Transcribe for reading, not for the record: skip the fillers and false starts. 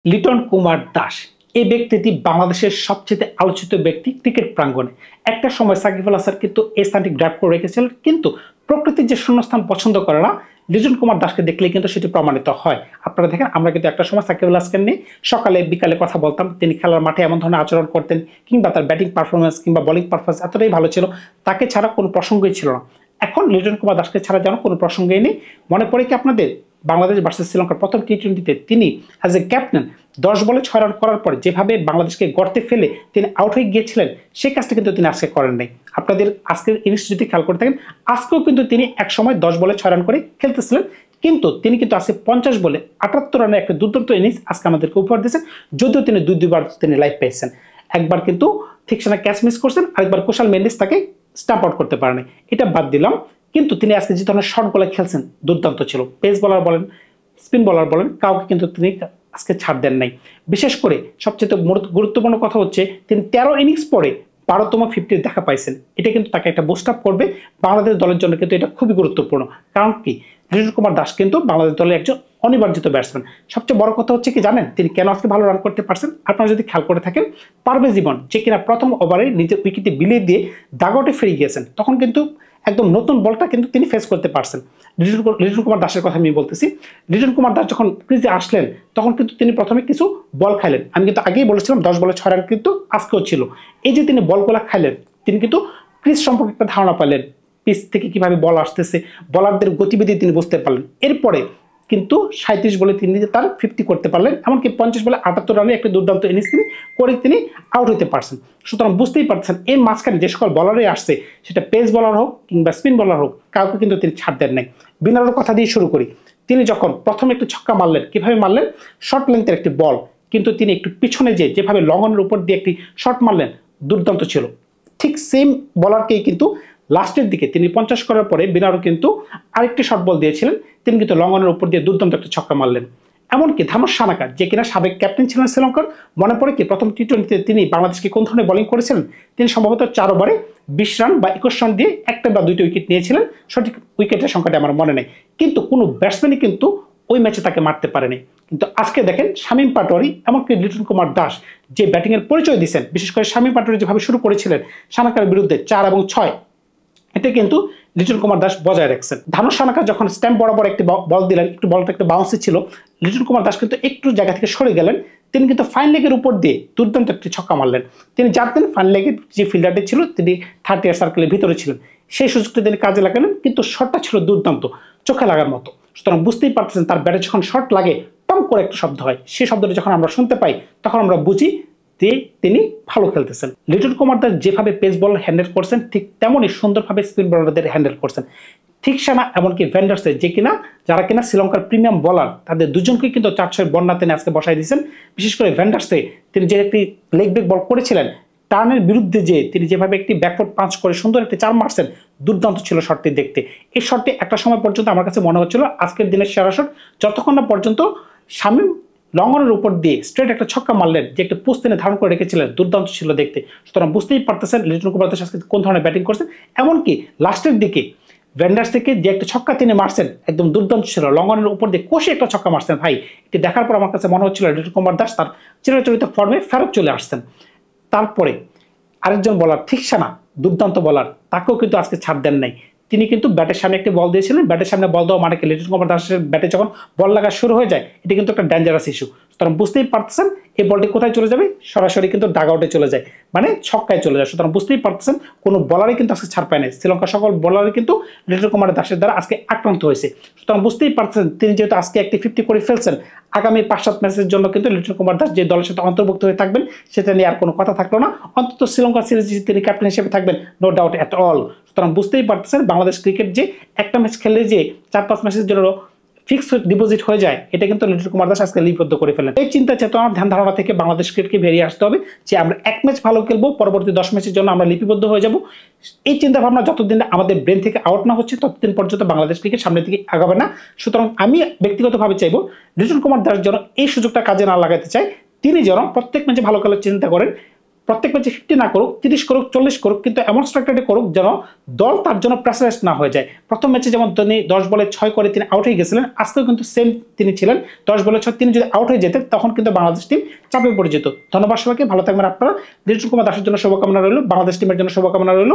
লিটন কুমার দাস এই ব্যক্তিটি বাংলাদেশের সবচেয়ে আলোচিত ব্যক্তি ক্রিকেট প্রাঙ্গণে। একটা সময় সাকিব আল হাসান কিন্তু এই স্থানটি গ্র্যাব করে রেখেছিলেন, কিন্তু প্রকৃতির যে শূন্যস্থান পছন্দ করে না, লিটন কুমার দাসকে দেখলে কিন্তু সেটি প্রমাণিত হয়। আপনারা দেখেন, আমরা কিন্তু একটা সময় সাকিব আল হাসানকে নিয়ে সকালে বিকালে কথা বলতাম। তিনি খেলার মাঠে এমন ধরনের আচরণ করতেন, কিংবা তার ব্যাটিং পারফরমেন্স কিংবা বোলিং পারফরমেন্স এতটাই ভালো ছিল, তাকে ছাড়া কোনো প্রসঙ্গই ছিল না। এখন লিটন কুমার দাসকে ছাড়া যেন কোনো প্রসঙ্গই নেই। মনে পড়ে কি আপনাদের বাংলাদেশ ভার্সেস শ্রীলঙ্কার প্রথম টি-20তে তিনি অ্যাজ এ ক্যাপ্টেন 10 বলে 6 রান করার পর যেভাবে বাংলাদেশকে গর্তে ফেলে তিনি আউট হয়ে গিয়েছিলেন, সেই কাজটা কিন্তু তিনি আজকে করেন নাই। আপনাদের আজকের ইনিংস যদি খেয়াল করে থাকেন, আজকেও কিন্তু তিনি এক সময় 10 বলে 6 রান করে খেলতেছিলেন, কিন্তু তিনি কিন্তু আজকে 50 বলে 78 রানের একটা দুর্দান্ত ইনিংস আজকে আমাদেরকে উপহার দিয়েছেন। যদিও তিনি দুইবার তিনি লাইফ পেয়েছেন, একবার কিন্তু থিকসানা ক্যাচ মিস করছেন, আরেকবার কুশাল মেন্ডিস তাকে স্টাম্প আউট করতে পারেনি। এটা বাদ দিলাম, কিন্তু তিনি আজকে যে ধরনের শটগুলো খেলছেন দুর্দান্ত ছিল। পেস বলার বলেন, স্পিন বলার বলেন, কাউকে কিন্তু তিনি আজকে ছাড় দেন নাই। বিশেষ করে সবচেয়ে গুরুত্বপূর্ণ কথা হচ্ছে, তিনি 13 ইনিংস পরে 12তম 50 দেখা পাইছেন। এটা কিন্তু তাকে একটা বুস্ট আপ করবে। বাংলাদেশ দলের জন্য কিন্তু এটা খুবই গুরুত্বপূর্ণ। কারণ কি, লিটন কুমার দাস কিন্তু বাংলাদেশ দলের একজন অনিবার্জিত ব্যাটসম্যান। সবচেয়ে বড় কথা হচ্ছে কি জানেন, তিনি কেন আজকে ভালো রান করতে পারছেন? আপনারা যদি খেয়াল করে থাকেন, পারভেজ ইমন যে কিনা প্রথম ওভারে নিজের উইকেটে বিলিয়ে দিয়ে ডাগআউটে ফিরে গিয়েছেন, তখন কিন্তু একদম নতুন বলটা কিন্তু তিনি ফেস করতে পারছেন। লিটন কুমার দাসের কথা আমি বলতেছি। লিটন কুমার দাস যখন ক্রিজে আসলেন, তখন কিন্তু তিনি প্রথমে কিছু বল খাইলেন। আমি কিন্তু আগেই বলেছিলাম 10 বলে 6 রান কিন্তু আজকেও ছিল। এই যে তিনি বলগুলা খাইলেন, তিনি কিন্তু ক্রিজ সম্পর্কে একটা ধারণা পেলেন, পিচ থেকে কিভাবে বল আসতেছে, বলারদের গতিবিধি তিনি বুঝতে পারলেন। এরপরে কিন্তু 37 বলে তিনি তার 50 করতে পারলেন, এমনকি 50 বলে 78 রানে একটা দুর্দান্ত ইনিংস তিনি করে তিনি আউট হতে পারছেন। সুতরাং বুঝতেই পারছেন, এই মাঝখানে যে সকল বলারই আসছে, সেটা পেস বলার হোক কিংবা স্পিন বলার হোক, কাউকে কিন্তু তিনি ছাড় দেন নাই। বিনারোর কথা দিয়ে শুরু করি। তিনি যখন প্রথমে একটু ছক্কা মারলেন, কিভাবে মারলেন? শর্ট লেন্থের একটি বল, কিন্তু তিনি একটু পিছনে যেভাবে লঙ্ঘনের উপর দিয়ে একটি শট মারলেন, দুর্দান্ত ছিল। ঠিক সেম বলারকেই কিন্তু লাস্টের দিকে তিনি 50 করার পরে বিনারও কিন্তু আরেকটি শর্ট বল দিয়েছিলেন, তিনি কিন্তু লঙ্ঘনের উপর দিয়ে দুর্দান্ত একটা ছক্কা মারলেন। এমনকি ধানুশ সানাকা যে কিনা সাবেক ক্যাপ্টেন ছিলেন শ্রীলঙ্কার, মনে পড়ে কি প্রথম টি-20তে তিনি বাংলাদেশকে কোন ধরনের বোলিং করেছিলেন? তিনি সম্ভবত 4 ওভারে 20 রান বা 21 রান দিয়ে একটা বা দুইটা উইকেট নিয়েছিলেন, সঠিক উইকেটের সংখ্যাটা আমার মনে নেই। কিন্তু কোনো ব্যাটসম্যানই কিন্তু ওই ম্যাচে তাকে মারতে পারেনি। কিন্তু আজকে দেখেন, শামীম পাটোয়ারি এমনকি লিটন কুমার দাস যে ব্যাটিংয়ের পরিচয় দিয়েছেন, বিশেষ করে শামীম পাটোয়ারি যেভাবে শুরু করেছিলেন সানাকার বিরুদ্ধে 4 এবং 6, এটা কিন্তু লিটন কুমার দাস বজায় রাখছেন। ধানুশ সানাকা যখন স্ট্যাম্প বরাবর একটি বল দিলেন, একটু বলটা একটু বাউন্সি ছিল, লিটন কুমার দাস কিন্তু একটু জায়গা থেকে সরে গেলেন, তিনি কিন্তু ফাইন লেগের উপর দিয়ে দুর্দান্ত একটি ছক্কা মারলেন। তিনি জানতেন ফাইন লেগের যে ফিল্ডারটি ছিল তিনি 30 ইয়ার সার্কেলের ভিতরে ছিলেন, সেই সুযোগটা তিনি কাজে লাগালেন, কিন্তু শটটা ছিল দুর্দান্ত, চোখে লাগার মতো। সুতরাং বুঝতেই পারতেছেন, তার ব্যাটে যখন শট লাগে, টম করে একটা শব্দ হয়, সেই শব্দটা যখন আমরা শুনতে পাই, তখন আমরা বুঝি তিনি ভালো খেলতেছেন। লিটন কুমার দাস যেভাবে পেস বল হ্যান্ডেল করছেন, ঠিক তেমনই সুন্দরভাবে স্পিন বলারদের হ্যান্ডেল করছেন। থিকসানা এমনকি ভ্যান্ডারসে যারা কিনা শ্রীলঙ্কার প্রিমিয়াম বলার, তাদের দুজনকে কিন্তু 4-6 বন্যা তিনি আজকে বসাই দিয়েছেন। বিশেষ করে ভ্যান্ডারসে তিনি যে একটি লেগ ব্রেক বল করেছিলেন, টার্নের বিরুদ্ধে তিনি যেভাবে একটি ব্যাকফুট পাঞ্চ করে সুন্দর একটি 4 মারছেন, দুর্দান্ত ছিল শটটি দেখতে। এই শটটি একটা সময় পর্যন্ত আমার কাছে মনে হচ্ছিল আজকের দিনের সেরা শট, যতক্ষণ না পর্যন্ত শামীম লঙ্ঘনের উপর দিয়ে স্ট্রেট একটা ছক্কা মারলেন, যে একটা পোস্ট তিনি ধারণ করে রেখেছিলেন, দুর্দান্ত ছিল দেখতে। সুতরাং বুঝতেই পারতেছেন লিটন কুমার দাস আজকে কোন ধরনের ব্যাটিং করছেন। এমনকি লাস্টের দিকে ভ্যান্ডার্স থেকে যে একটা ছক্কা তিনি মারছেন, একদম দুর্দান্ত ছিল, লঙ্ঘনের উপর দিয়ে কষে একটা ছক্কা মারছেন। ভাই, এটি দেখার পর আমার কাছে মনে হচ্ছিল লিটন কুমার দাস তার চিরাচরিত ফর্মে ফেরত চলে আসছেন। তারপরে আরেকজন বলার থিকসানা, দুর্দান্ত বলার, তাকেও কিন্তু আজকে ছাড় দেন নাই। তিনি কিন্তু ব্যাটের সামনে একটি বল দিয়েছিলেন, ব্যাটের সামনে বল দেওয়া মানে কি, লিটন কুমার দাসের ব্যাটে যখন বল লাগা শুরু হয়ে যায়, এটি কিন্তু একটা ডেঞ্জারাস ইস্যু। সুতরাং বুঝতেই পারতেছেন এই বলটি কোথায় চলে যাবে, সরাসরি কিন্তু ডাগআউটে চলে যায়, মানে ছক্কায় চলে যায়। সুতরাং বুঝতেই পারতেছেন কোনো বলারই কিন্তু আজকে ছাড় পায় নাই। শ্রীলঙ্কার সকল বলারই কিন্তু লিটন কুমার দাসের দ্বারা আজকে আক্রান্ত হয়েছে। সুতরাং বুঝতেই পারতেছেন, তিনি যেহেতু আজকে একটি 50 করে ফেলছেন, আগামী 5-7 ম্যাচের জন্য কিন্তু লিটন কুমার দাস যে দলের সাথে অন্তর্ভুক্ত হয়ে থাকবেন, সেটা নিয়ে আর কোনো কথা থাকলো না। অন্তত শ্রীলঙ্কা সিরিজে তিনি ক্যাপ্টেন হিসেবে থাকবেন, নো ডাউট এট অল। সুতরাং বুঝতেই পারতেছেন, বাংলাদেশ ক্রিকেট যে একটা ম্যাচ খেললে যে 4-5 ম্যাচের জন্য ফিক্সড ডিপোজিট হয়ে যায়, এটা কিন্তু লিটন কুমার দাস আজকে লিপিবদ্ধ করে ফেলেন। এই চিন্তা চেতনার ধ্যান ধারণা থেকে বাংলাদেশ ক্রিকেটকে বেরিয়ে আসতে হবে যে আমরা এক ম্যাচ ভালো খেলবো, পরবর্তী 10 ম্যাচের জন্য আমরা লিপিবদ্ধ হয়ে যাব। এই চিন্তা ভাবনা যতদিন আমাদের ব্রেন থেকে আউট না হচ্ছে, ততদিন পর্যন্ত বাংলাদেশ ক্রিকেট সামনের দিকে আগাবে না। সুতরাং আমি ব্যক্তিগতভাবে চাইবো, লিটন কুমার দাস যেন এই সুযোগটা কাজে না লাগাতে চায়, তিনি যেন প্রত্যেক ম্যাচে ভালো খেলার চিন্তা করেন, প্রত্যেক ম্যাচে 50 না করুক, 30 করুক, 40 করুক, কিন্তু এমন স্ট্রাইক রেটে করুক যেন দল তার জন্য প্রেসারাইজ না হয়ে যায়। প্রথম ম্যাচে যেমন তিনি 10 বলে 6 করে তিনি আউট হয়ে গেছিলেন, আজকেও কিন্তু সেম তিনি ছিলেন। 10 বলে 6 তিনি যদি আউট হয়ে যেতেন তখন কিন্তু বাংলাদেশ টিম চাপে পড়ে যেত। ধন্যবাদ সবাইকে, ভালো থাকবেন আপনারা। লিটন কুমার দাসের জন্য শুভকামনা রইল, বাংলাদেশ টিমের জন্য শুভকামনা রইল।